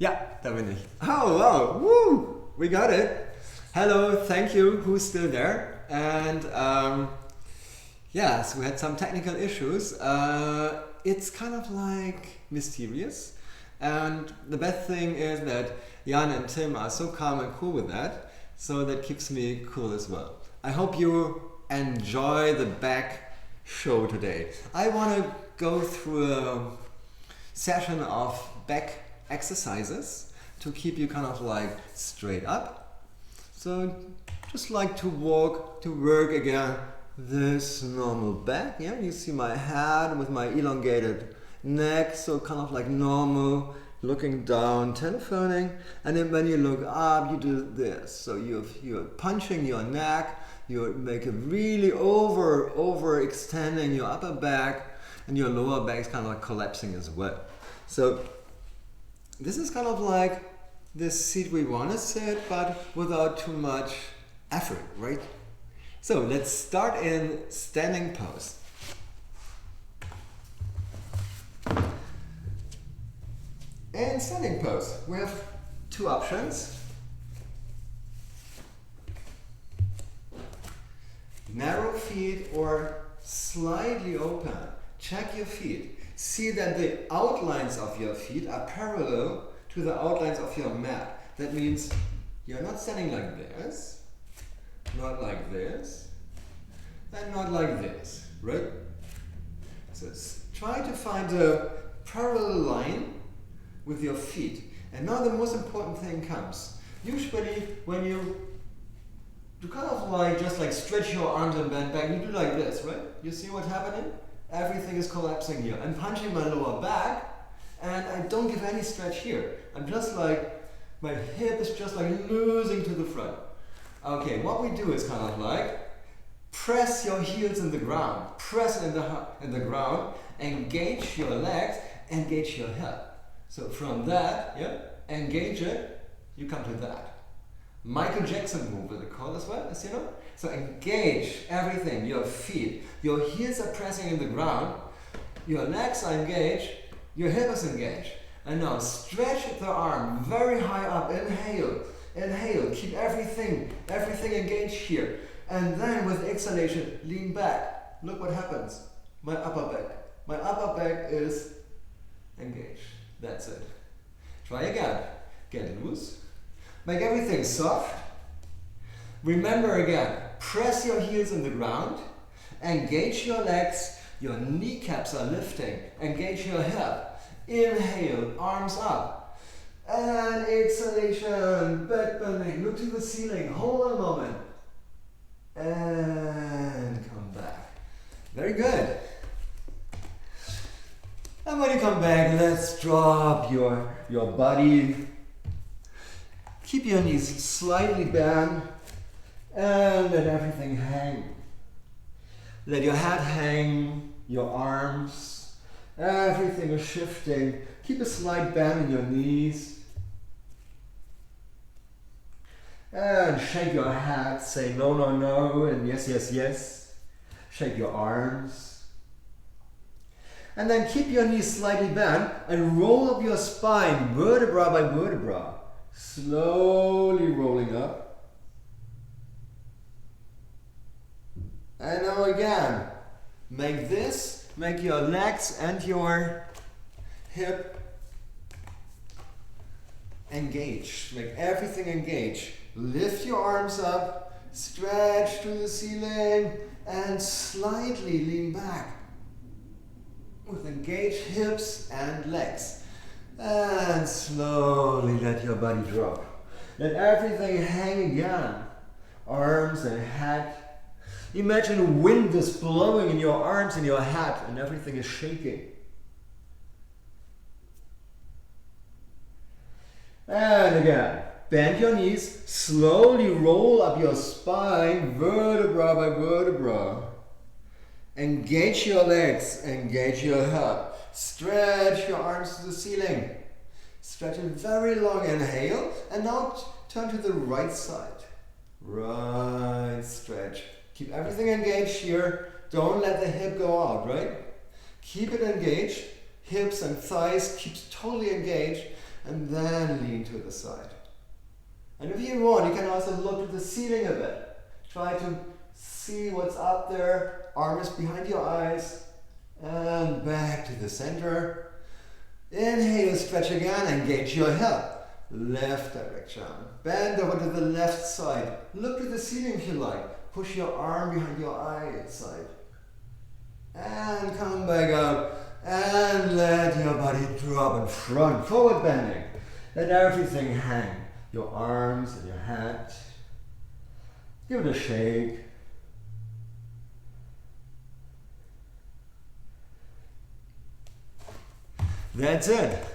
Ja, da bin ich. Oh, wow, woo, we got it. Hello, thank you, who's still there? And yes, we had some technical issues. It's kind of like mysterious. And the best thing is that Jan and Tim are so calm and cool with that. So that keeps me cool as well. I hope you enjoy the back show today. I want to go through a session of back exercises to keep you kind of like straight up. So just like to walk, to work again this normal back. Yeah, you see my head with my elongated neck, so kind of like normal, looking down, telephoning, and then when you look up, you do this. So you're punching your neck, you make it really overextending your upper back, and your lower back is kind of like collapsing as well. So this is kind of like the seat we want to sit, but without too much effort, right? So let's start in standing pose. In standing pose, we have two options. Narrow feet or slightly open. Check your feet. See that the outlines of your feet are parallel to the outlines of your mat. That means you're not standing like this, not like this, and not like this, right? So try to find a parallel line with your feet. And now the most important thing comes. Usually when you kind of like just like stretch your arms and bend back, you do like this, right? You see what's happening? Everything is collapsing here. I'm punching my lower back and I don't give any stretch here. I'm just like, my hip is just like losing to the front. Okay, what we do is kind of like press your heels in the ground, press in the ground, engage your legs, engage your hip. So from that, yeah, engage it, you come to that. Michael Jackson move, is it called as well, as you know? So engage everything, your feet. Your heels are pressing in the ground, your legs are engaged, your hip is engaged. And now stretch the arm very high up, inhale, inhale, keep everything engaged here. And then with exhalation, lean back. Look what happens, my upper back is engaged. That's it. Try again. Get loose. Make everything soft. Remember again, press your heels in the ground. Engage your legs. Your kneecaps are lifting. Engage your hip. Inhale, arms up. And exhalation, back bending. Look to the ceiling. Hold a moment. And come back. Very good. And when you come back, let's drop your body. Keep your knees slightly bent and let everything hang. Let your head hang, your arms, everything is shifting. Keep a slight bend in your knees. And shake your head, say no, no, no, and yes, yes, yes. Shake your arms. And then keep your knees slightly bent and roll up your spine, vertebra by vertebra. Slowly rolling up. And now again, make your legs and your hip engage. Make everything engage. Lift your arms up, stretch to the ceiling, and slightly lean back. With engaged hips and legs. And slowly let your body drop. Let everything hang again. Arms and head. Imagine wind is blowing in your arms and your head and everything is shaking. And again, bend your knees, slowly roll up your spine, vertebra by vertebra. Engage your legs, engage your hip. Stretch your arms to the ceiling. Stretch it very long, inhale. And now turn to the right side. Right stretch. Keep everything engaged here. Don't let the hip go out, right? Keep it engaged. Hips and thighs keep totally engaged. and then lean to the side. And if you want, you can also look to the ceiling a bit. Try to see what's up there, arms behind your eyes, and back to the center. Inhale, stretch again, engage your hip. Left direction. Bend over to the left side. Look to the ceiling if you like. Push your arm behind your eye side. And come back up. And let your body drop in front. Forward bending. Let everything hang. Your arms and your head. Give it a shake. That's it.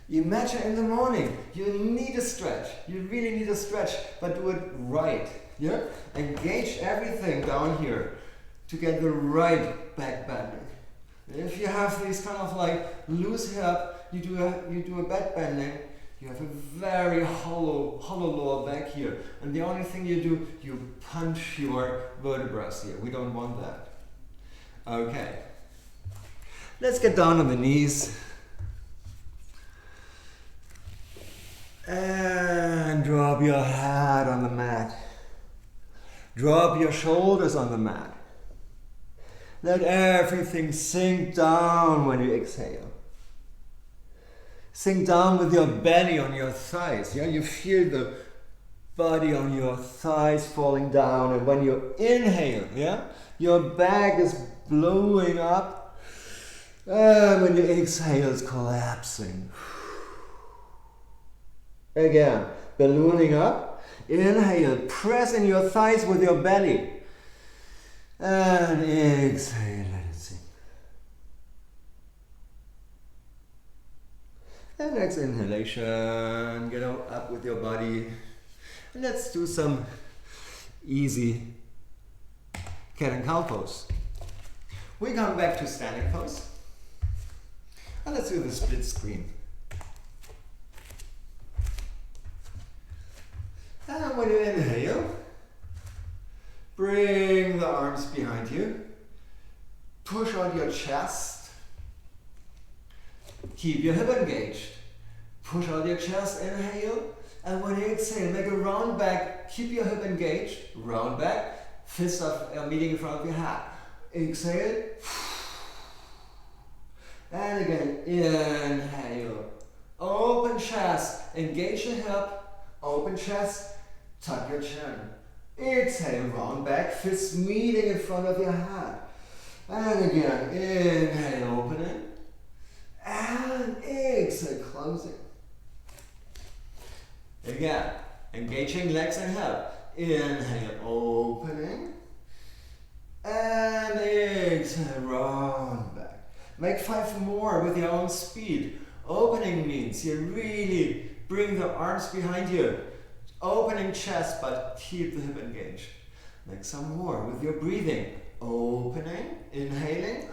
Imagine in the morning, you need a stretch. You really need a stretch, but do it right. Yeah? Engage everything down here to get the right back bending. If you have these kind of like loose hip, you do a back bending, you have a very hollow lower back here. And the only thing you do, you punch your vertebrae here. We don't want that. Okay. Let's get down on the knees. And drop your head on the mat. Drop your shoulders on the mat. Let everything sink down when you exhale. Sink down with your belly on your thighs. Yeah, you feel the body on your thighs falling down, and when you inhale, yeah, your back is blowing up, and when you exhale, it's collapsing. Again, ballooning up. Inhale, press in your thighs with your belly. And exhale, let it sink. And next inhalation, get up with your body. And let's do some easy cat and cow pose. We come back to standing pose. And let's do the split screen. And when you inhale, bring the arms behind you. Push out your chest. Keep your hip engaged. Push out your chest, inhale. And when you exhale, make a round back. Keep your hip engaged. Round back. Fists are meeting in front of your head. Exhale. And again, inhale. Open chest. Engage your hip. Open chest. Tuck your chin. Exhale, round back, fists meeting in front of your head. And again, inhale, opening. And exhale, closing. Again, engaging legs and hip. Inhale, opening. And exhale, round back. Make 5 more with your own speed. Opening means you really bring the arms behind you. Opening chest, but keep the hip engaged. Make some more with your breathing. Opening, inhaling,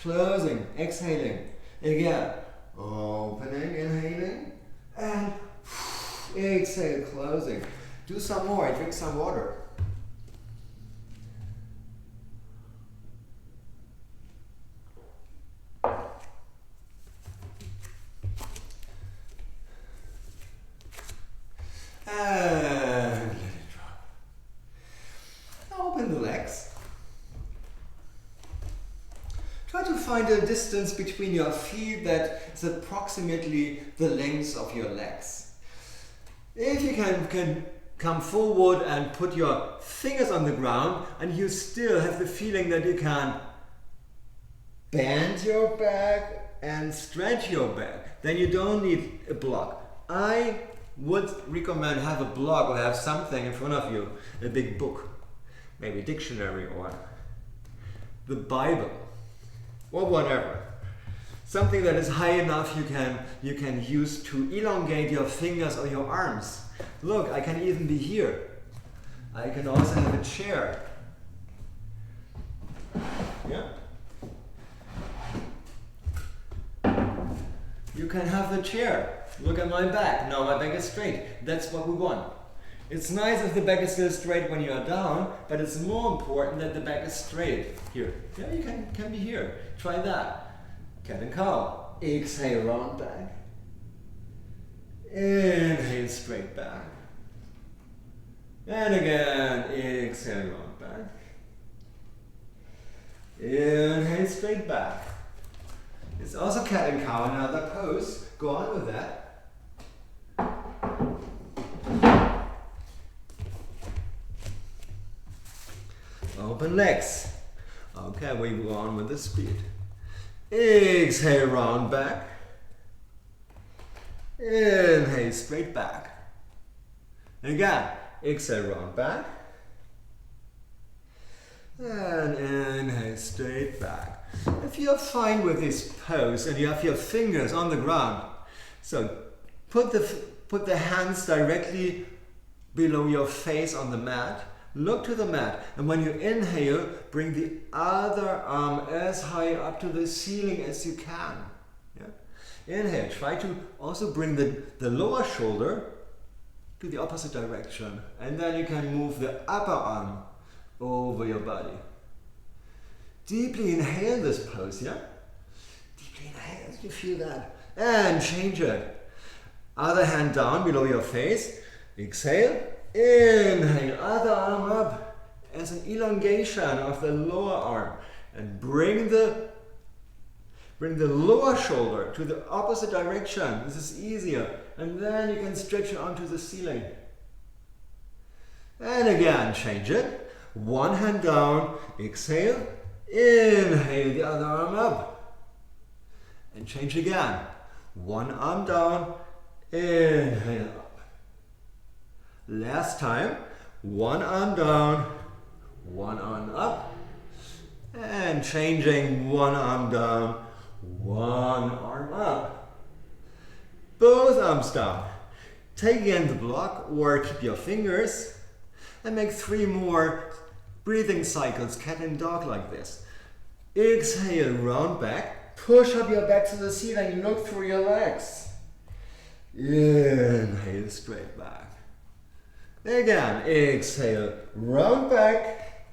closing, exhaling. Again, opening, inhaling, and exhale, closing. Do some more, drink some water. And let it drop. Now open the legs. Try to find a distance between your feet that is approximately the length of your legs. If you can come forward and put your fingers on the ground and you still have the feeling that you can bend your back and stretch your back, then you don't need a block. I would recommend have a block or have something in front of you, a big book, maybe a dictionary or the Bible or whatever. Something that is high enough you can use to elongate your fingers or your arms. Look, I can even be here. I can also have a chair. Yeah. You can have the chair. Look at my back. Now my back is straight. That's what we want. It's nice if the back is still straight when you are down, but it's more important that the back is straight. Here. Yeah, you can be here. Try that. Cat and cow. exhale, round back. Inhale, straight back. And again, exhale, round back. Inhale, straight back. It's also cat and cow, another pose. Go on with that. Open legs. Okay, we go on with the speed. Exhale, round back. Inhale, straight back. Again, exhale, round back. And inhale, straight back. If you're fine with this pose and you have your fingers on the ground, so put the hands directly below your face on the mat. Look to the mat, and when you inhale, bring the other arm as high up to the ceiling as you can. Yeah? Inhale, try to also bring the lower shoulder to the opposite direction, and then you can move the upper arm over your body. Deeply inhale this pose, yeah? Deeply inhale, you feel that. And change it. Other hand down below your face. Exhale. Inhale, other arm up as an elongation of the lower arm, and bring the lower shoulder to the opposite direction. This is easier, and then you can stretch your arm to the ceiling. And again, change it. One hand down, exhale, inhale, the other arm up, and change again. One arm down, inhale up. Last time, one arm down, one arm up, and changing, one arm down, one arm up. Both arms down. Take again the block or keep your fingers and make 3 more breathing cycles, cat and dog like this. Exhale, round back, push up your back to the ceiling, look through your legs. Inhale, straight back. Again, exhale, round back.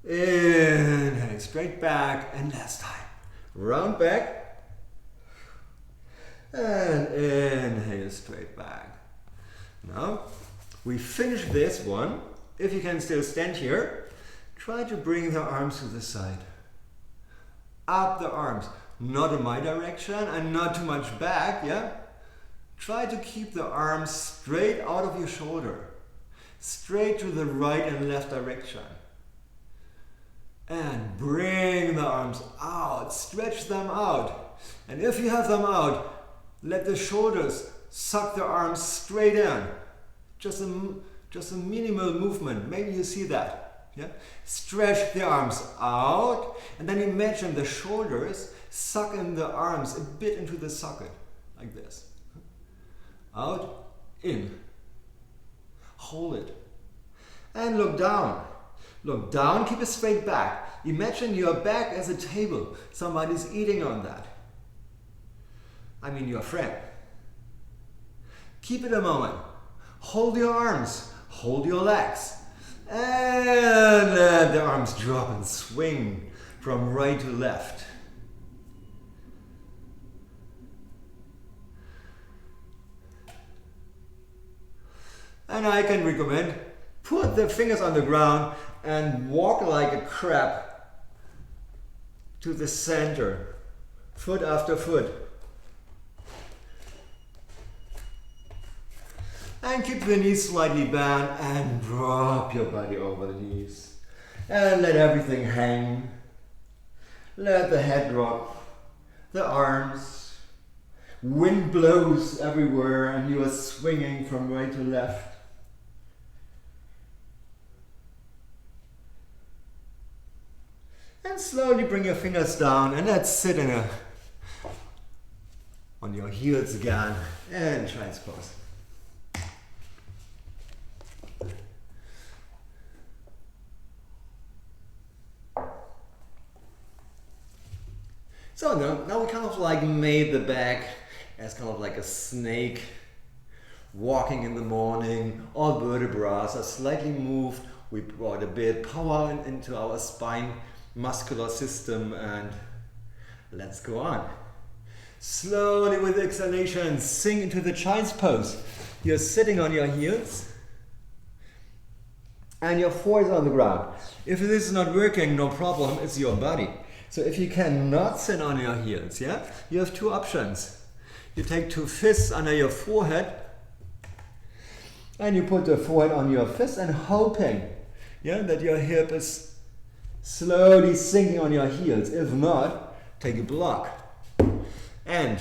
Inhale, straight back, and last time. Round back. And inhale, straight back. Now, we finish this one. If you can still stand here, try to bring the arms to the side. Up the arms, not in my direction and not too much back, yeah? Try to keep the arms straight out of your shoulder, straight to the right and left direction. And bring the arms out, stretch them out. And if you have them out, let the shoulders suck the arms straight in. Just a minimal movement, maybe you see that. Yeah? Stretch the arms out, and then imagine the shoulders suck in the arms a bit into the socket, like this. Out, in. Hold it. And look down. Look down, keep a straight back. Imagine your back as a table. Somebody's eating on that. I mean your friend. Keep it a moment. Hold your arms. Hold your legs. And let the arms drop and swing from right to left. And I can recommend, put the fingers on the ground and walk like a crab to the center, foot after foot. And keep the knees slightly bent and drop your body over the knees. And let everything hang. Let the head drop, the arms. Wind blows everywhere and you are swinging from right to left. And slowly bring your fingers down and let's sit on your heels again and transpose. So now we kind of like made the back as kind of like a snake walking in the morning. All vertebrae are slightly moved. We brought a bit power into our spine muscular system and Let's go on. Slowly with exhalation, sink into the child's pose. You're sitting on your heels and your foot is on the ground. If this is not working, no problem, it's your body. So if you cannot sit on your heels, yeah, you have two options. You take two fists under your forehead and you put the forehead on your fist and hoping, yeah, that your hip is slowly sinking on your heels. If not, take a block and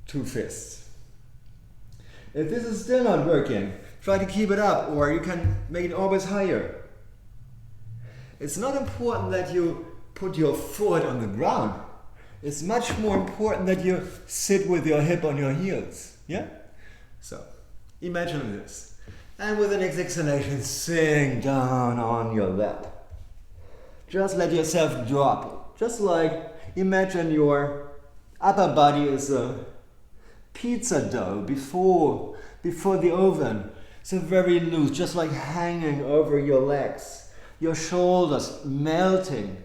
two fists. If this is still not working, try to keep it up, or you can make it always higher. It's not important that you put your foot on the ground. It's much more important that you sit with your hip on your heels. Yeah? So, imagine this. And with the next exhalation, sink down on your lap. Just let yourself drop. Just like, imagine your upper body is a pizza dough before the oven. So very loose, just like hanging over your legs. Your shoulders melting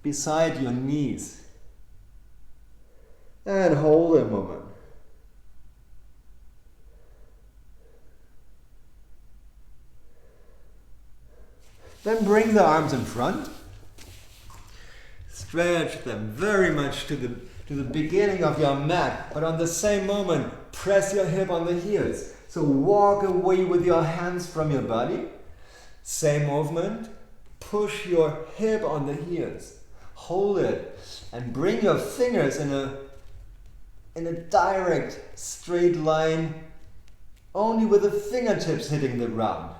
beside your knees. And hold a moment. Then bring the arms in front. Stretch them very much to the beginning of your mat, but on the same moment, press your hip on the heels. So walk away with your hands from your body. Same movement. Push your hip on the heels. Hold it and bring your fingers in a direct straight line, only with the fingertips hitting the ground,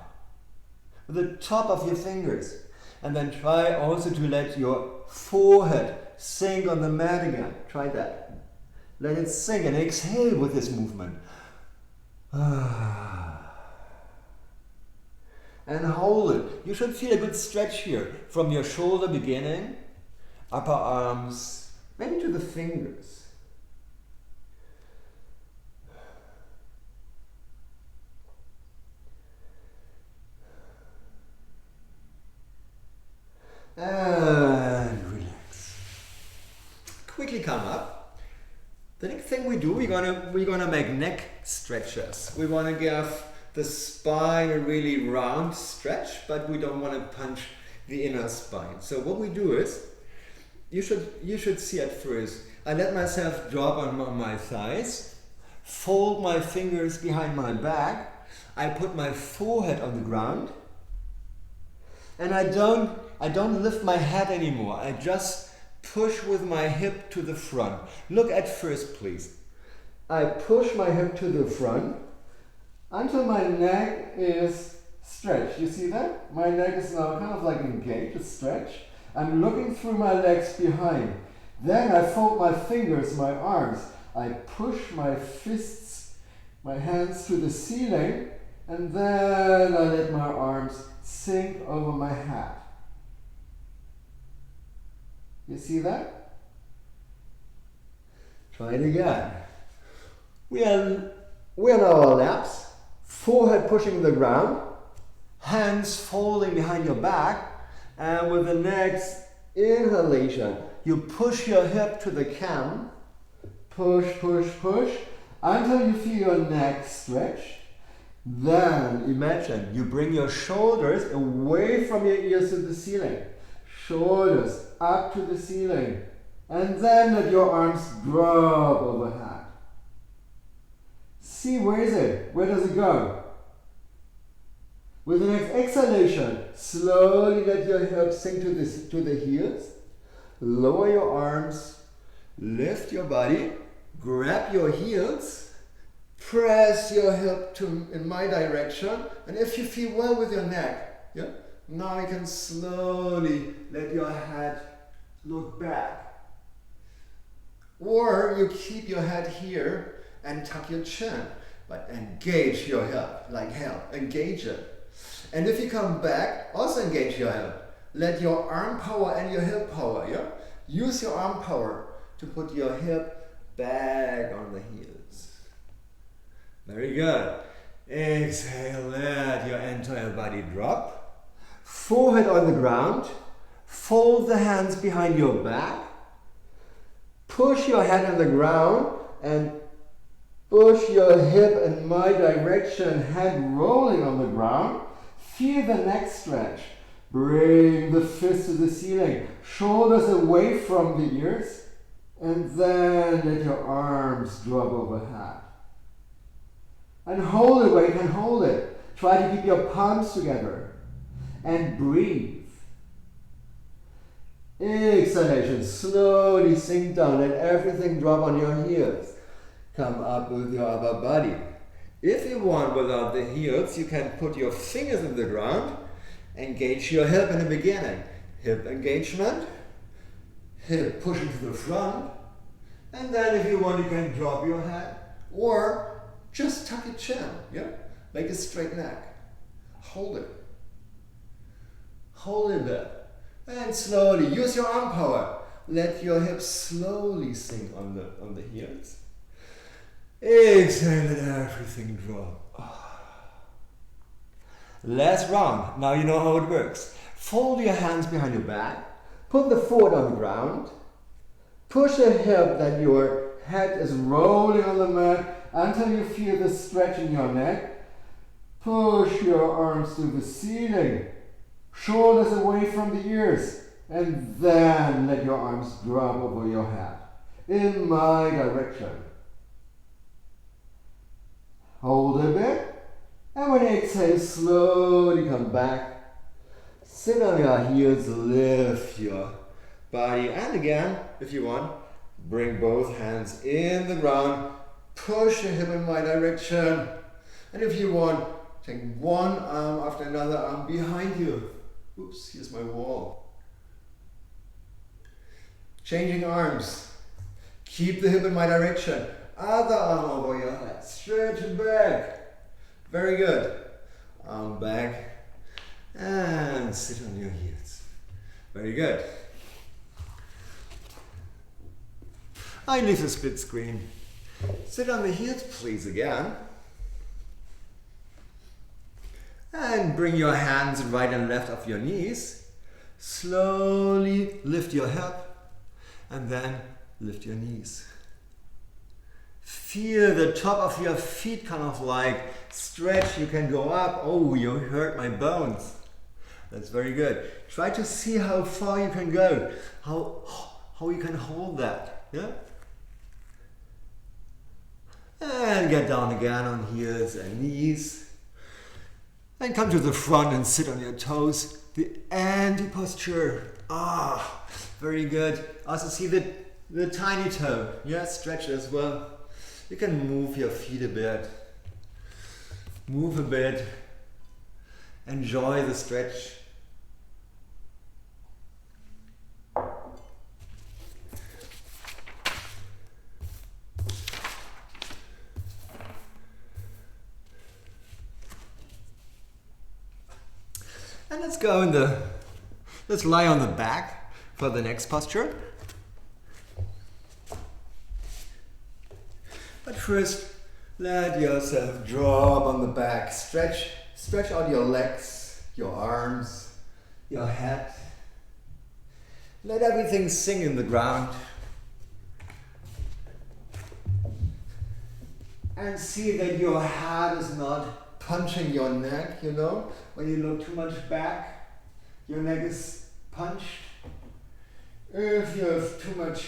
with the top of your fingers. And then try also to let your forehead sink on the mat again. Try that. Let it sink and exhale with this movement. And hold it. You should feel a good stretch here from your shoulder beginning, upper arms, maybe to the fingers. And relax. Quickly come up. The next thing we do, we're gonna make neck stretches. We want to give the spine a really round stretch, but we don't want to punch the inner spine. So what we do is, you should see at first, I let myself drop on my thighs, fold my fingers behind my back, I put my forehead on the ground, and I don't lift my head anymore. I just push with my hip to the front. Look at first, please. I push my hip to the front until my neck is stretched. You see that? My neck is now kind of like engaged, it's stretched. I'm looking through my legs behind. Then I fold my fingers, my arms. I push my fists, my hands to the ceiling, and then I let my arms sink over my head. You see that? Try it again. We are on our laps, forehead pushing the ground, hands folding behind your back, and with the next inhalation, you push your hip to the cam, push, push, push, until you feel your neck stretch. Then imagine you bring your shoulders away from your ears to the ceiling. Shoulders up to the ceiling. And then let your arms drop overhead. See, where is it? Where does it go? With the next exhalation, slowly let your hips sink to the heels. Lower your arms, lift your body, grab your heels, press your hip in my direction, and if you feel well with your neck, yeah, now you can slowly let your head look back. Or you keep your head here and tuck your chin, but engage your hip like hell, engage it. And if you come back, also engage your hip. Let your arm power and your hip power, yeah? Use your arm power to put your hip back on the heels. Very good. Exhale, let your entire body drop. Forehead on the ground. Fold the hands behind your back. Push your head on the ground and push your hip in my direction, head rolling on the ground. Feel the neck stretch. Bring the fist to the ceiling, shoulders away from the ears, and then let your arms drop overhead. And hold it where you can hold it. Try to keep your palms together. And breathe. Exhalation, slowly sink down, let everything drop on your heels. Come up with your upper body. If you want without the heels, you can put your fingers in the ground, engage your hip in the beginning. Hip engagement, hip pushing to the front, and then if you want you can drop your head or just tuck your chin, yeah? Make a straight neck. Hold it. Hold it there. And slowly use your arm power. Let your hips slowly sink on the heels. Exhale, let everything drop. Last round. Now you know how it works. Fold your hands behind your back. Put the foot on the ground. Push a hip that your head is rolling on the mat until you feel the stretch in your neck. Push your arms to the ceiling. Shoulders away from the ears. And then let your arms drop over your head. In my direction. Hold a bit. And when you exhale, slowly come back. Sit on your heels, lift your body. And again, if you want, bring both hands in the ground. Push your hip in my direction. And if you want, take one arm after another arm behind you. Oops, here's my wall. Changing arms. Keep the hip in my direction. Other arm over your head. Stretch it back. Very good. Arm back. And sit on your heels. Very good. I leave the split screen. Sit on the heels, please, again. And bring your hands right and left of your knees. Slowly lift your hip and then lift your knees. Feel the top of your feet kind of like stretch. You can go up. Oh, you hurt my bones. That's very good. Try to see how far you can go. How you can hold that. Yeah? And get down again on heels and knees. And come to the front and sit on your toes. The anti-posture. Ah, very good. Also see the tiny toe. Yeah, stretch as well. You can move your feet a bit. Move a bit. Enjoy the stretch. And let's lie on the back for the next posture. But first, let yourself drop on the back. Stretch out your legs, your arms, your head. Let everything sink in the ground. And see that your head is not punching your neck, you know? When you look too much back, your neck is punched. If you have too much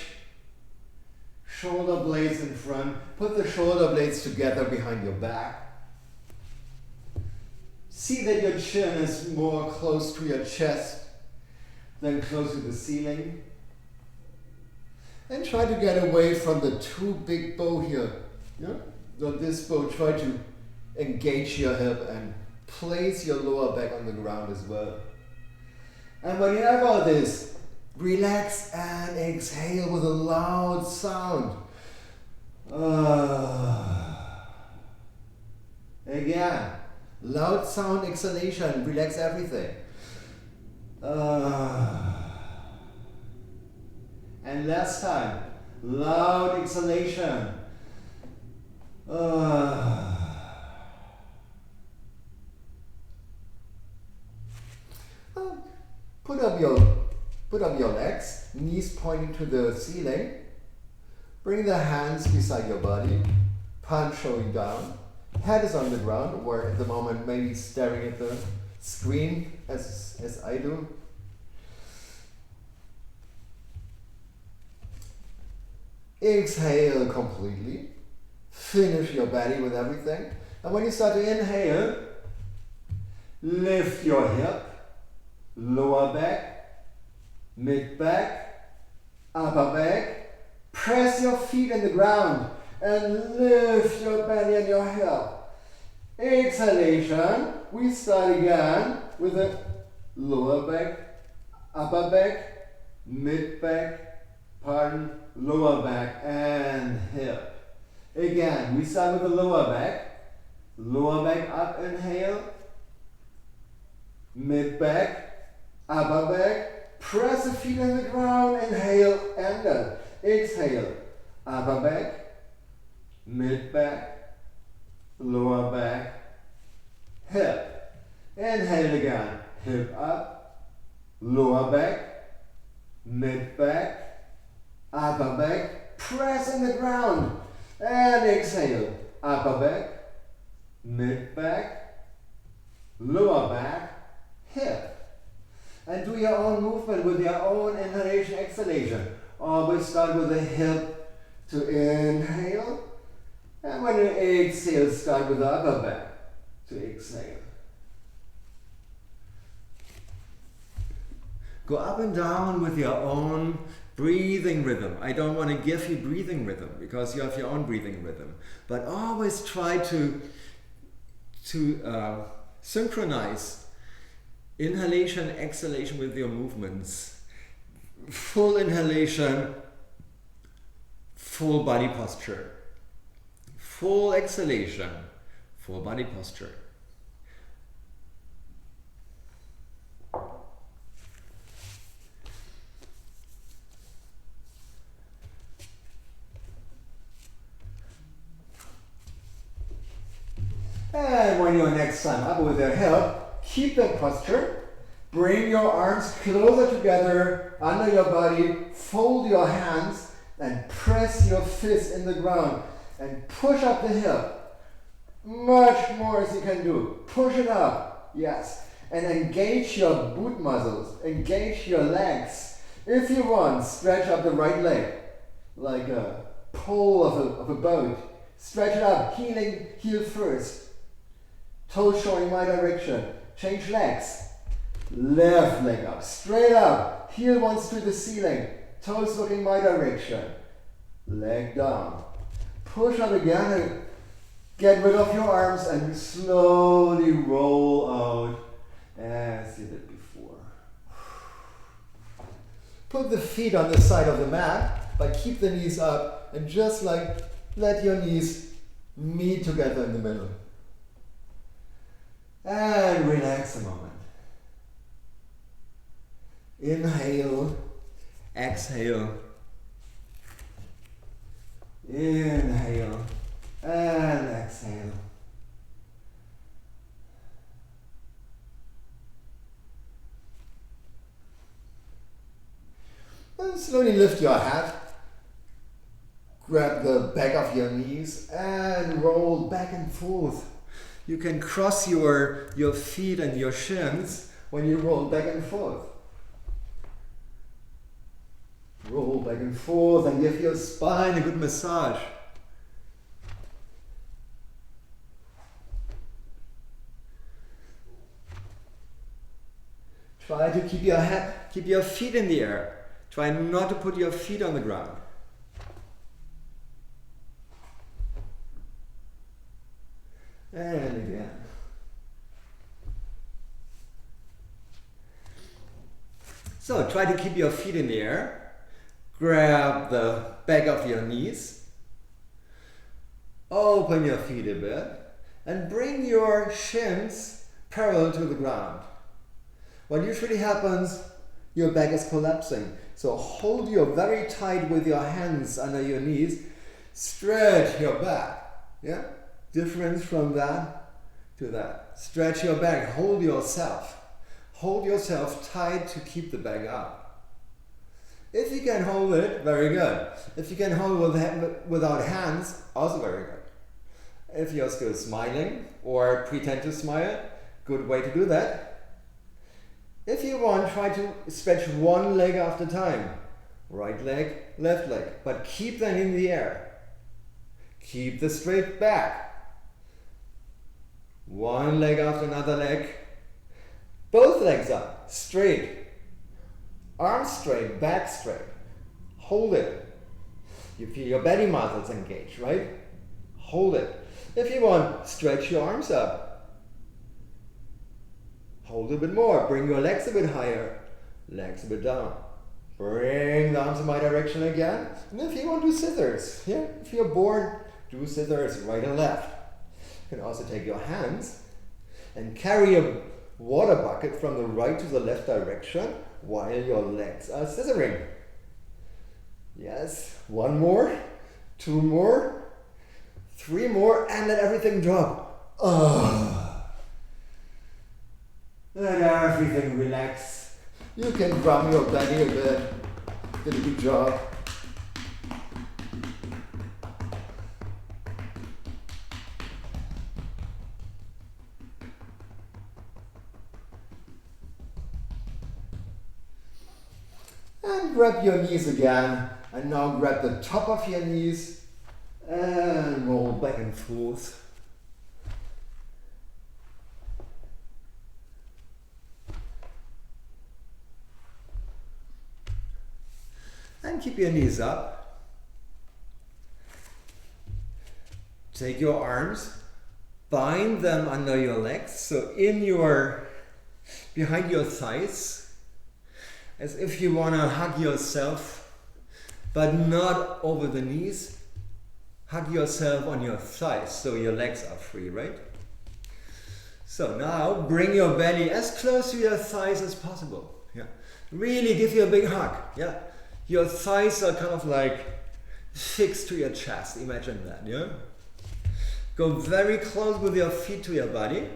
shoulder blades in front, put the shoulder blades together behind your back. See that your chin is more close to your chest than close to the ceiling. And try to get away from the too big bow here. Yeah? So this bow, try to engage your hip and place your lower back on the ground as well. And when you have all this, relax and exhale with a loud sound. Again, loud sound exhalation, relax everything. And last time, loud exhalation. Put up your legs, knees pointing to the ceiling. Bring the hands beside your body, palm showing down. Head is on the ground, or at the moment maybe staring at the screen as I do. Exhale completely. Finish your belly with everything. And when you start to inhale, lift your hip, lower back, mid back, upper back. Press your feet in the ground and lift your belly and your hip. Exhalation. We start again with the lower back, upper back, mid back, lower back and hip. Again, we start with the lower back up, inhale, mid back, upper back, press the feet in the ground, inhale, and then exhale, upper back, mid back, lower back, hip. Inhale again, hip up, lower back, mid back, upper back, press in the ground, and exhale, upper back, mid back, lower back, hip. And do your own movement with your own inhalation, exhalation. Always start with the hip to inhale, and when you exhale, start with the upper back to exhale. Go up and down with your own breathing rhythm. I don't want to give you breathing rhythm because you have your own breathing rhythm, but always try to synchronize inhalation, exhalation with your movements. Full inhalation, full body posture. Full exhalation, full body posture. And when you're next time up with your hip, keep that posture. Bring your arms closer together under your body, fold your hands and press your fist in the ground and push up the hip. Much more as you can do. Push it up, yes. And engage your boot muscles, engage your legs. If you want, stretch up the right leg like a pole of a boat. Stretch it up, heel first. Toes showing my direction. Change legs. Left leg up, straight up, heel wants to the ceiling, toes looking my direction, leg down. Push up again and get rid of your arms and slowly roll out as you did before. Put the feet on the side of the mat, but keep the knees up and just like let your knees meet together in the middle. And relax a moment. Inhale, exhale, inhale, and exhale. And slowly lift your head, grab the back of your knees and roll back and forth. You can cross your feet and your shins when you roll back and forth. Roll back and forth and give your spine a good massage. Try to keep your feet in the air. Try not to put your feet on the ground. And again. So try to keep your feet in the air. Grab the back of your knees. Open your feet a bit. And bring your shins parallel to the ground. What usually happens, your back is collapsing. So hold you very tight with your hands under your knees. Stretch your back. Yeah? Difference from that to that. Stretch your back. Hold yourself. Hold yourself tight to keep the back up. If you can hold it, very good. If you can hold it without hands, also very good. If you're still smiling or pretend to smile, good way to do that. If you want, try to stretch one leg after time. Right leg, left leg, but keep them in the air. Keep the straight back. One leg after another leg. Both legs up, straight. Arms straight, back straight. Hold it. You feel your belly muscles engaged, right? Hold it. If you want, stretch your arms up. Hold a bit more. Bring your legs a bit higher. Legs a bit down. Bring the arms in my direction again. And if you want, do scissors. Yeah? If you're bored, do scissors right and left. You can also take your hands and carry a water bucket from the right to the left direction while your legs are scissoring. Yes, one more, two more, three more, and let everything drop. Let everything relax. You can drum your belly a bit. Did a good job. And grab your knees again. And now grab the top of your knees and roll back and forth. And keep your knees up. Take your arms, bind them under your legs, so behind your thighs, as if you want to hug yourself, but not over the knees. Hug yourself on your thighs, so your legs are free, right? So now bring your belly as close to your thighs as possible. Yeah. Really give you a big hug. Yeah. Your thighs are kind of like fixed to your chest. Imagine that, yeah? Go very close with your feet to your body.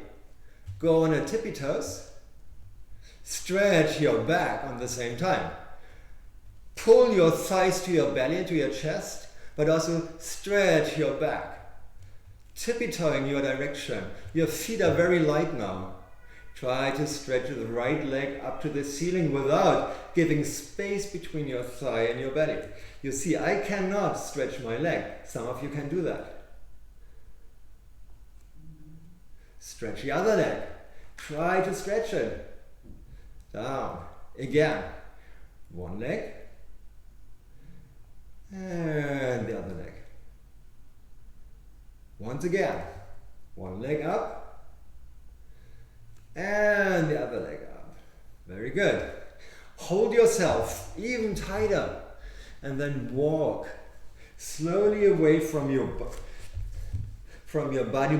Go on your tippy toes. Stretch your back on the same time. Pull your thighs to your belly, to your chest, but also stretch your back. Tippy-toeing your direction. Your feet are very light now. Try to stretch the right leg up to the ceiling without giving space between your thigh and your belly. You see, I cannot stretch my leg. Some of you can do that. Stretch the other leg. Try to stretch it. Down. Again. One leg. And the other leg. Once again. One leg up. And the other leg up. Very good. Hold yourself even tighter. And then walk slowly away from your body.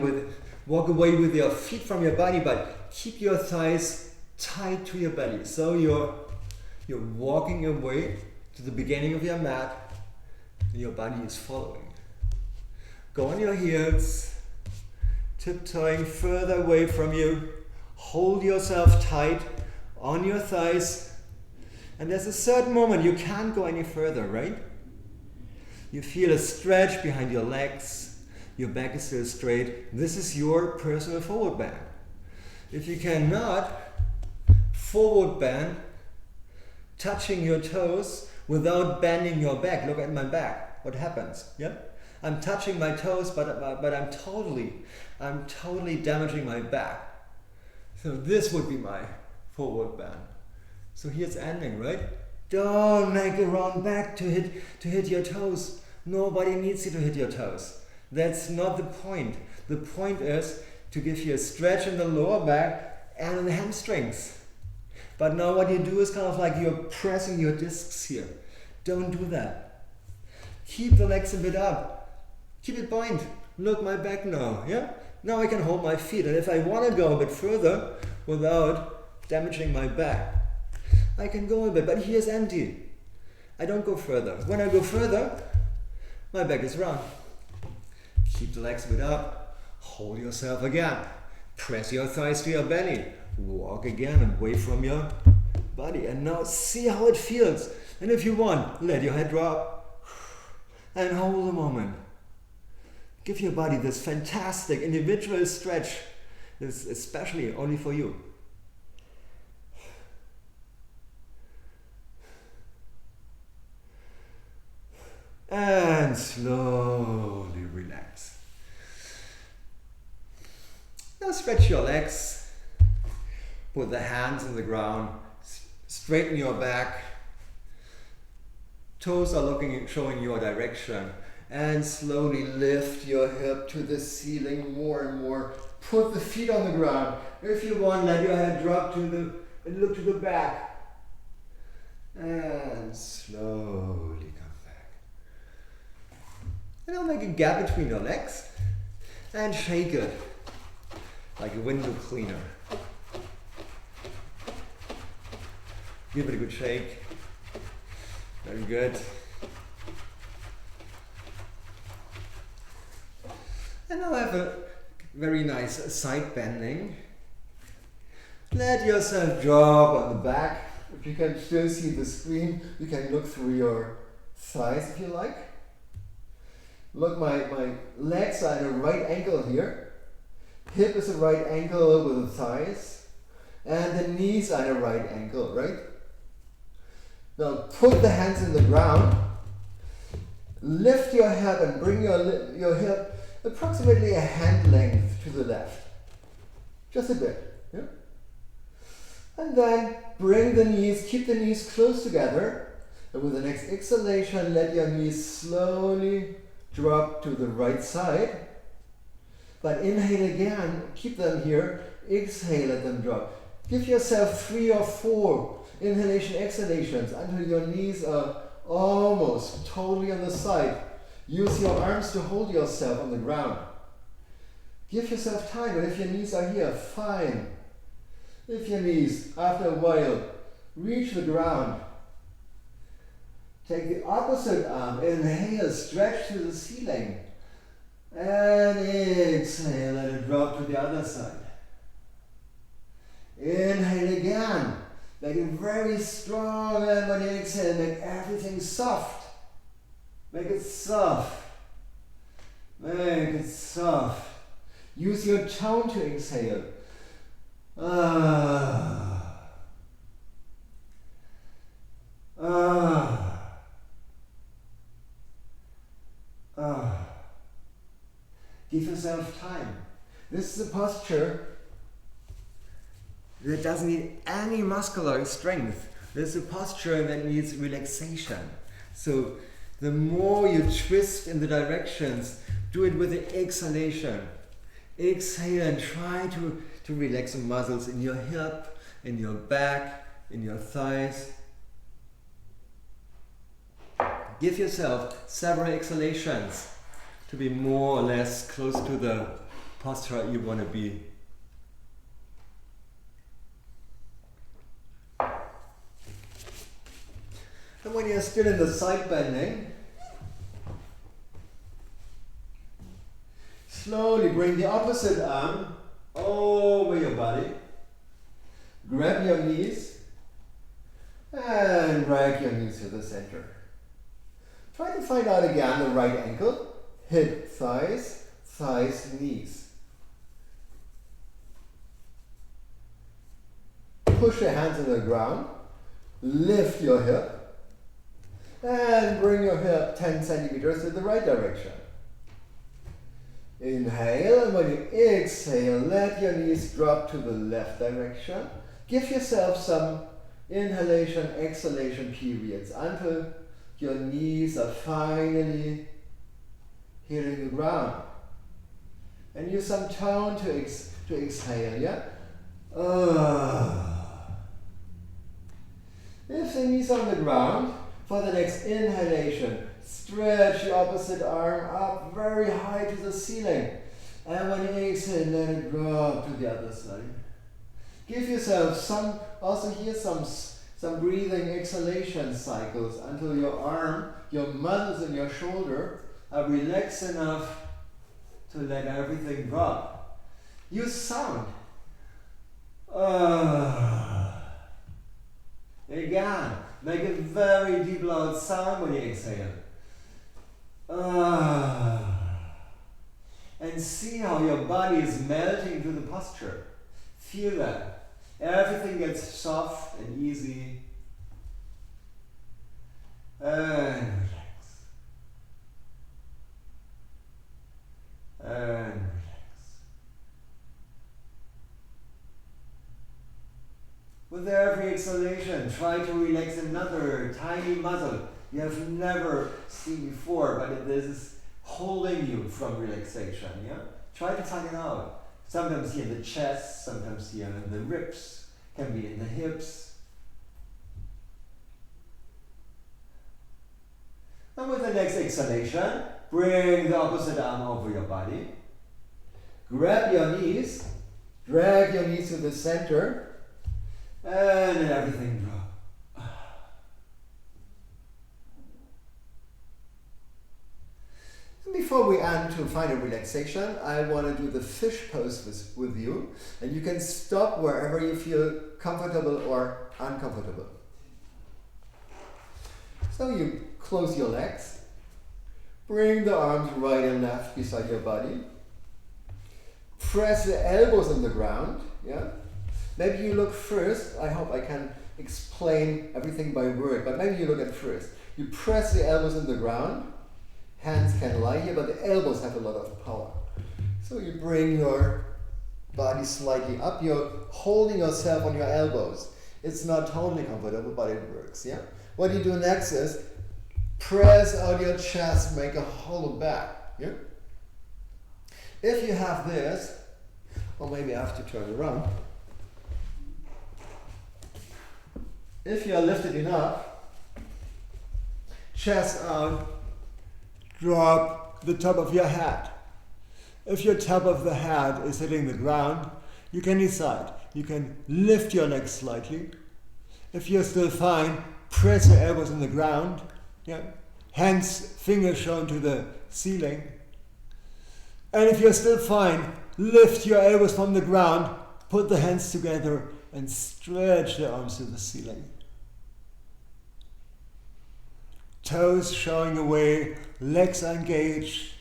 Walk away with your feet from your body, but keep your thighs tight to your belly. So you're walking away to the beginning of your mat. And your body is following. Go on your heels. Tiptoeing further away from you. Hold yourself tight on your thighs. And there's a certain moment you can't go any further, right? You feel a stretch behind your legs. Your back is still straight. This is your personal forward bend. If you cannot forward bend, touching your toes without bending your back. Look at my back. What happens? Yeah? I'm touching my toes, but I'm totally damaging my back. So this would be my forward bend. So here's ending, right? Don't make a round back to hit your toes. Nobody needs you to hit your toes. That's not the point. The point is to give you a stretch in the lower back and in the hamstrings. But now what you do is kind of like you're pressing your discs here. Don't do that. Keep the legs a bit up. Keep it bind. Look, my back now, yeah? Now I can hold my feet, and if I want to go a bit further without damaging my back, I can go a bit, but here's empty. I don't go further. When I go further, my back is round. Keep the legs a bit up. Hold yourself again. Press your thighs to your belly. Walk again away from your body. And now see how it feels. And if you want, let your head drop and hold a moment. Give your body this fantastic individual stretch. This is especially only for you. And slowly relax. Now stretch your legs. Put the hands on the ground. Straighten your back. Toes are showing your direction. And slowly lift your hip to the ceiling more and more. Put the feet on the ground. If you want, let your head drop and look to the back. And slowly come back. And now make a gap between your legs and shake it like a window cleaner. Give it a good shake. Very good. And now have a very nice side bending. Let yourself drop on the back. If you can still see the screen, you can look through your thighs if you like. Look, my legs are at a right angle here. Hip is a right angle with the thighs. And the knees are at a right angle, right? Now put the hands in the ground. Lift your head and bring your hip approximately a hand length to the left. Just a bit. Yeah? And then bring the knees, keep the knees close together. And with the next exhalation, let your knees slowly drop to the right side. But inhale again, keep them here. Exhale, let them drop. Give yourself 3 or 4 inhalation exhalations until your knees are almost totally on the side. Use your arms to hold yourself on the ground. Give yourself time, and if your knees are here, fine. If your knees, after a while, reach the ground, take the opposite arm, inhale, stretch to the ceiling, and exhale, let it drop to the other side. Inhale again, make it very strong, and when you exhale, make everything soft. Make it soft. Make it soft. Use your tone to exhale. Give yourself time. This is a posture that doesn't need any muscular strength. This is a posture that needs relaxation. So the more you twist in the directions, do it with the exhalation. Exhale and try to relax the muscles in your hip, in your back, in your thighs. Give yourself several exhalations to be more or less close to the posture you want to be. And when you're still in the side bending, slowly bring the opposite arm over your body. Grab your knees and drag your knees to the center. Try to find out again the right ankle. Hip, thighs, thighs, knees. Push your hands in the ground. Lift your hip. And bring your hip 10 centimeters in the right direction. Inhale, and when you exhale, let your knees drop to the left direction. Give yourself some inhalation, exhalation periods until your knees are finally hitting the ground. And use some tone to exhale, yeah? If the knees are on the ground, for the next inhalation, stretch the opposite arm up very high to the ceiling. And when you exhale, let it drop to the other side. Give yourself some breathing exhalation cycles until your arm, your muscles in your shoulder are relaxed enough to let everything drop. Use sound. Again, make a very deep loud sound when you exhale. And see how your body is melting into the posture. Feel that. Everything gets soft and easy. And relax. And relax. With every exhalation, try to relax another tiny muscle you have never seen before, but this is holding you from relaxation. Yeah? Try to tuck it out. Sometimes here in the chest, sometimes here in the ribs, can be in the hips. And with the next exhalation, bring the opposite arm over your body. Grab your knees, drag your knees to the center, and let everything drop. Before we end to final relaxation, I want to do the fish pose with you, and you can stop wherever you feel comfortable or uncomfortable. So you close your legs, bring the arms right and left beside your body, press the elbows on the ground. Yeah? Maybe you look first. I hope I can explain everything by word, but maybe you look at first. You press the elbows on the ground. Hands can lie here, but the elbows have a lot of power. So you bring your body slightly up. You're holding yourself on your elbows. It's not totally comfortable, but it works. Yeah. What you do next is press out your chest, make a hollow back. Yeah. If you have this, or maybe I have to turn around. If you are lifted enough, chest out. Drop the top of your head. If your top of the head is hitting the ground, you can decide. You can lift your legs slightly. If you're still fine, press your elbows on the ground. Yeah. Hands, fingers shown to the ceiling. And if you're still fine, lift your elbows from the ground, put the hands together, and stretch the arms to the ceiling. Toes showing away, legs engaged,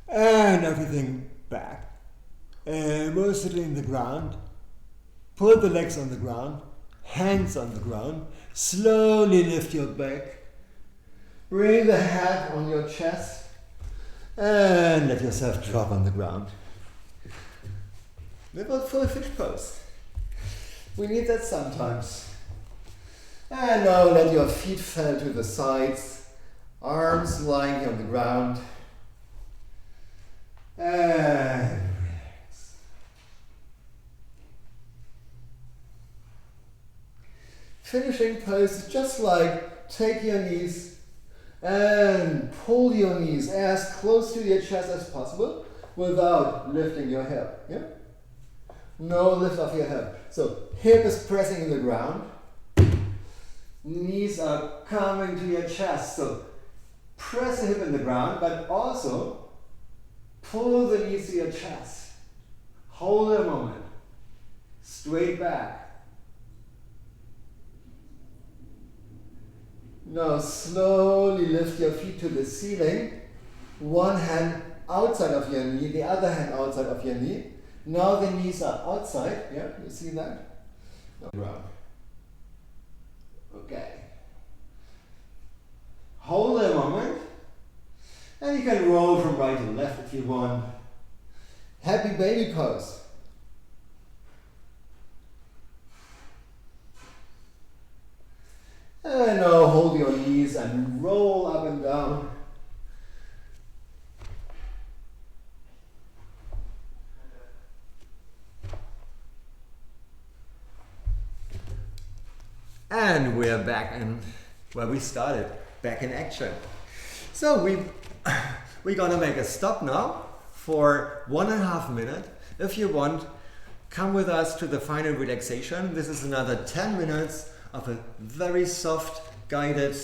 and everything back. Elbows sitting the ground. Put the legs on the ground, hands on the ground. Slowly lift your back. Bring the head on your chest, and let yourself drop on the ground. Little full fish pose. We need that sometimes. And now let your feet fall to the sides, arms lying on the ground. And relax. Finishing pose is just like take your knees and pull your knees as close to your chest as possible without lifting your hip. Yeah? No lift of your hip. So hip is pressing in the ground. Knees are coming to your chest, so press the hip in the ground, but also pull the knees to your chest. Hold it a moment. Straight back. Now slowly lift your feet to the ceiling. One hand outside of your knee, the other hand outside of your knee. Now the knees are outside. Yeah, you see that? Ground. Okay. Hold it a moment. And you can roll from right to left if you want. Happy baby pose. And now hold your knees and roll up and down. And we're back in where we started, back in action. So we're gonna make a stop now for 1.5 minutes. If you want, come with us to the final relaxation. This is another 10 minutes of a very soft, guided,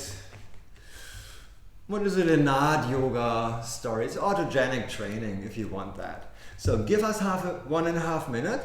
what is it, a NAD yoga story. It's autogenic training if you want that. So give us 1.5 minutes.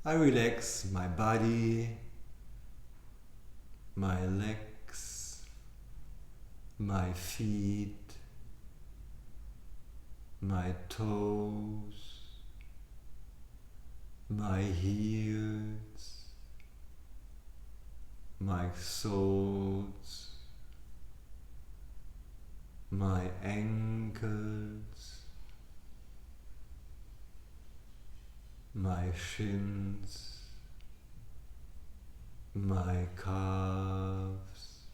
I relax my body, my legs, my feet, my toes, my heels, my soles, my ankles, my shins, my calves,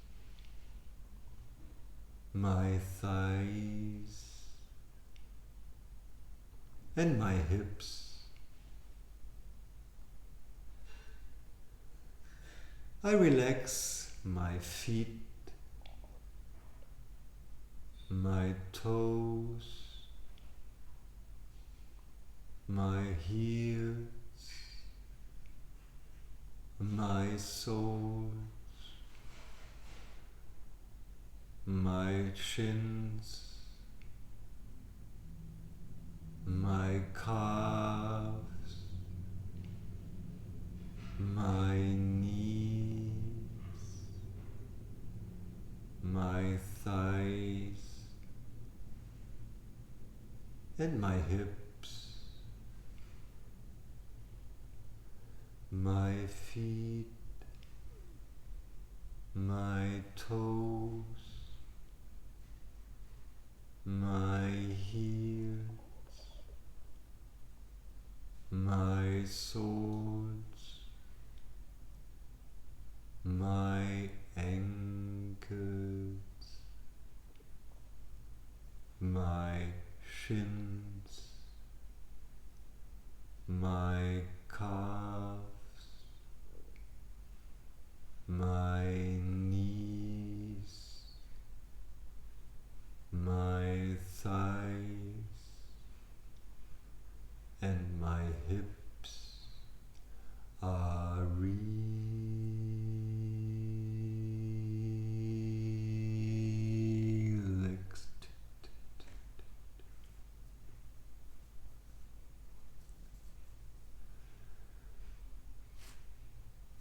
my thighs, and my hips. I relax my feet, my toes, my heels, my soles, my shins, my calves, my knees, my thighs, and my hips, my feet, my toes, my heels, my soles, my ankles, my shins, my calves, my knees, my thighs, and my hips are relaxed.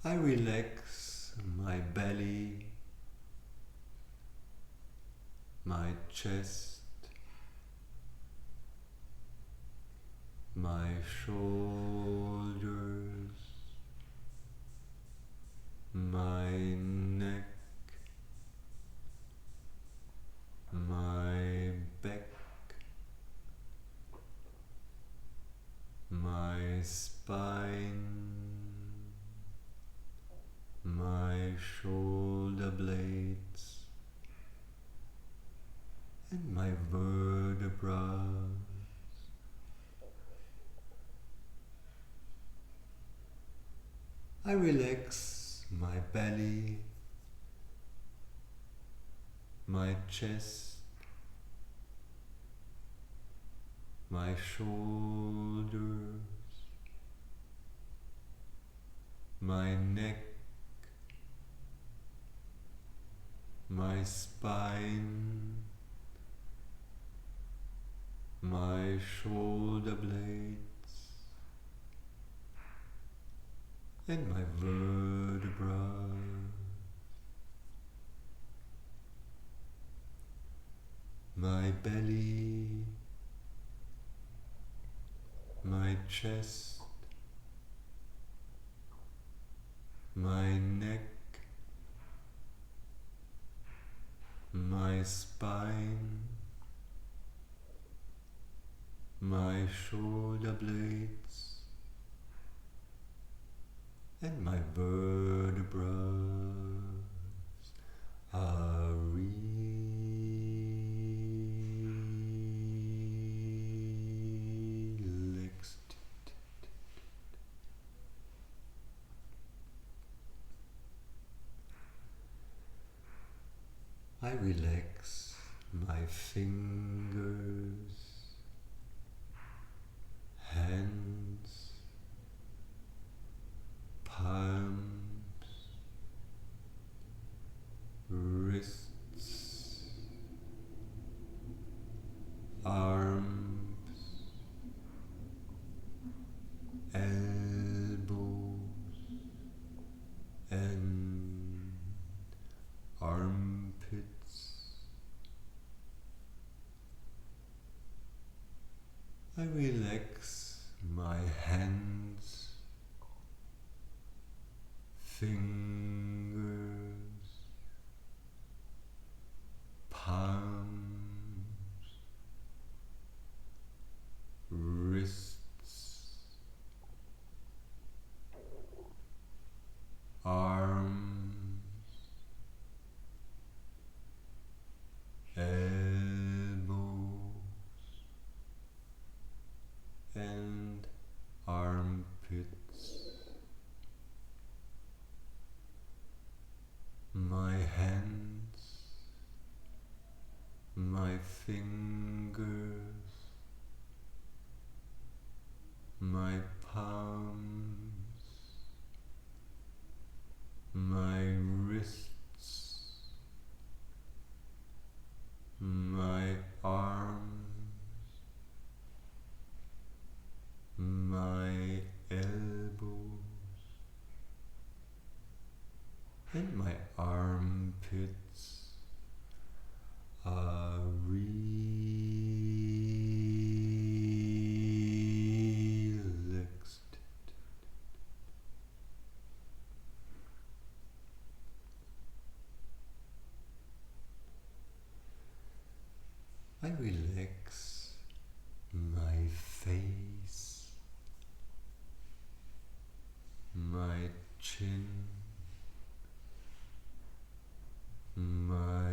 I relax my belly, my chest, my shoulders, my neck, my back, my spine, my shoulder blades, and my vertebrae. I relax my belly, my chest, my shoulders, my neck, my spine, my shoulder blades, and my vertebrae. My belly, my chest, my neck, my spine, my shoulder blades, and my vertebrae are relaxed. I relax my fingers, hands, palms, wrists, arms, elbows, relax my hands, fingers, palms, wrists, arms, elbows, and armpits. My hands, my fingers, my palms, my wrists, my arms, my elbows, and my armpits are relaxed. I relax my face, my chin, my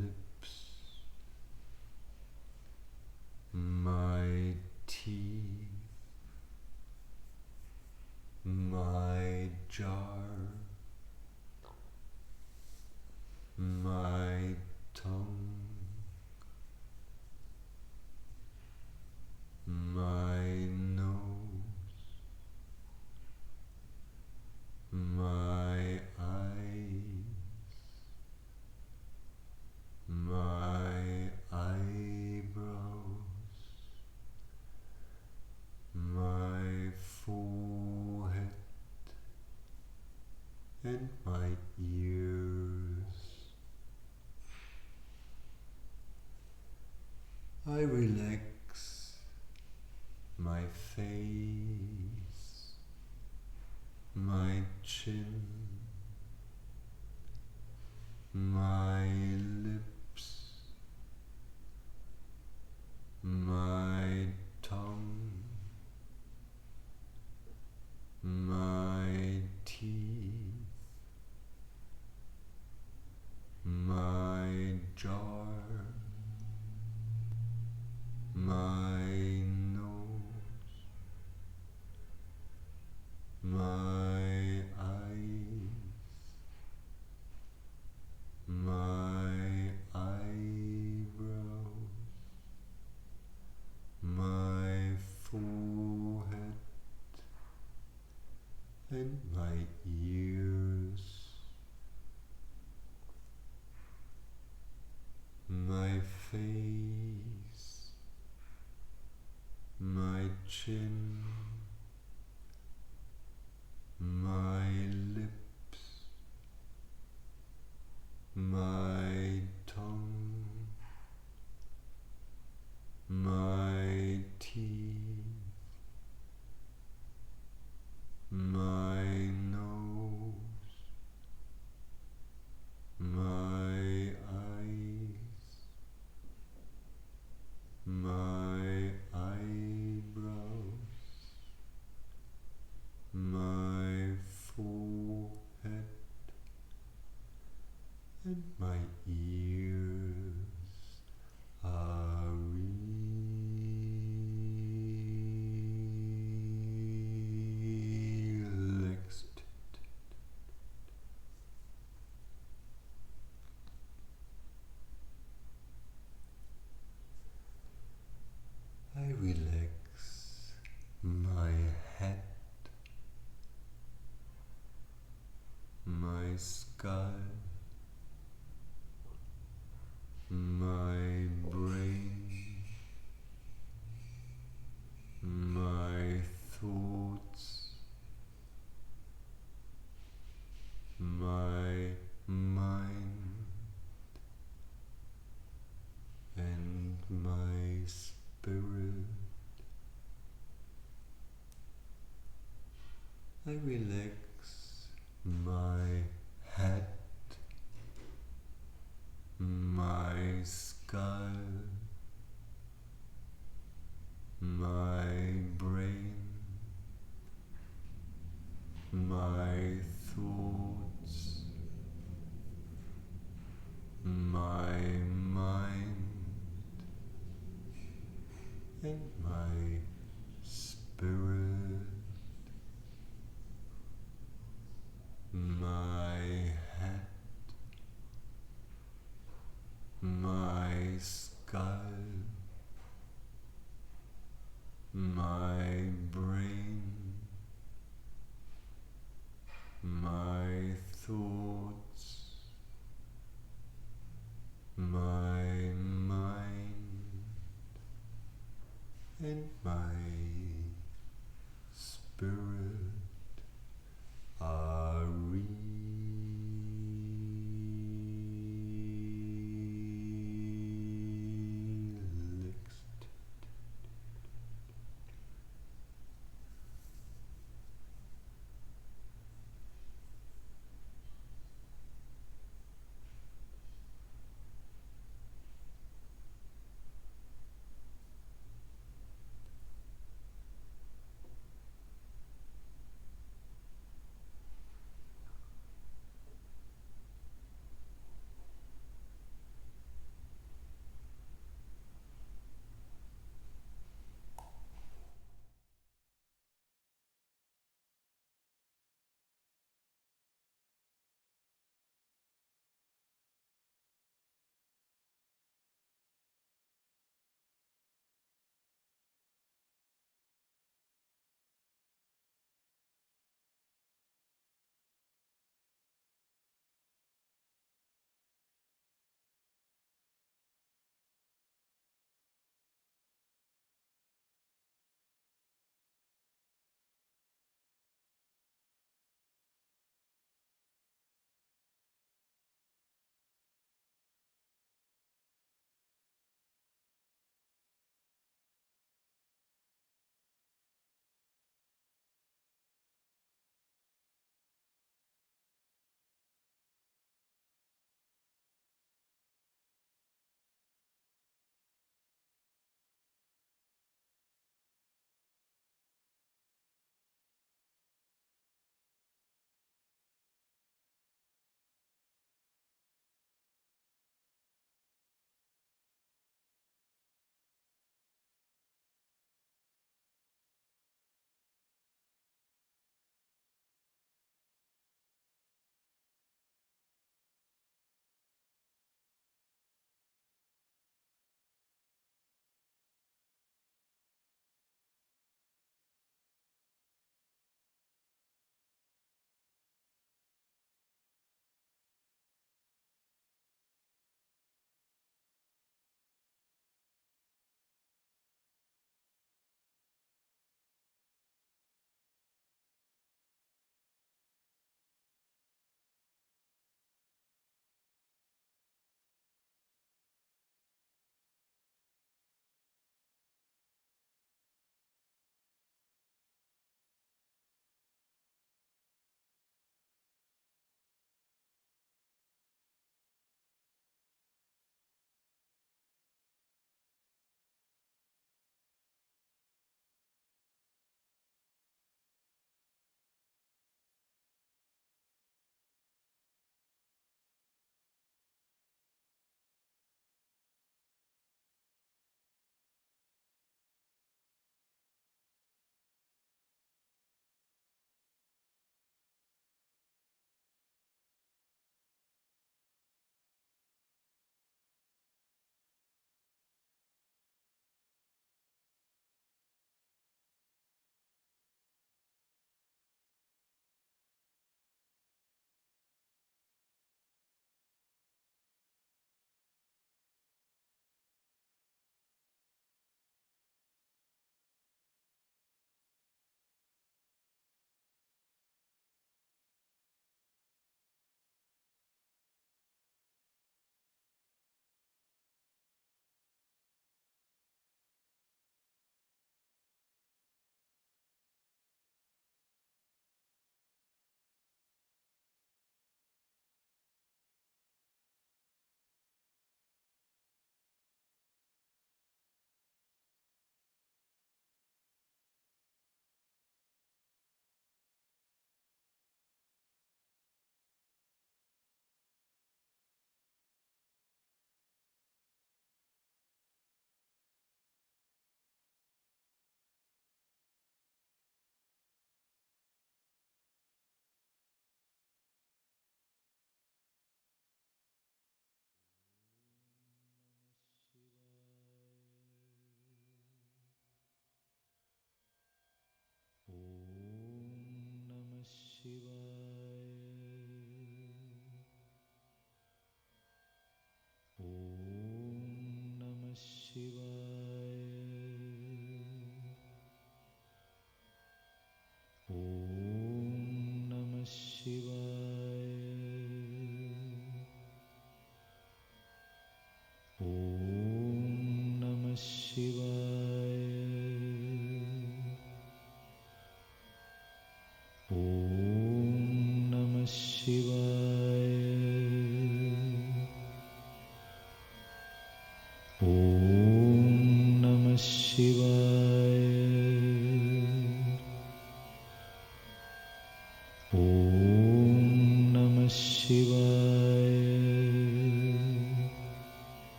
lips, my teeth, my jar, my tongue, my nose, my eyes, my eyebrows, my forehead, and my ears. I relax my face, my chin, my lips, my tongue, my teeth, my jar, my nose, my eyes, my eyebrows, my forehead, and my ears. My face, my chin, my lips, my tongue, my teeth, my nose, my eyes, my eyebrows, my forehead, and my ears are relaxed. I relax my head, my skull, my brain, my thoughts, my mind, and my spirit. I relax my head, my skull, my brain, my thoughts, my mind, and my spirit, my head, my skull, my brain, my thoughts, my mind, and my spirit are relaxed.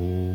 Om.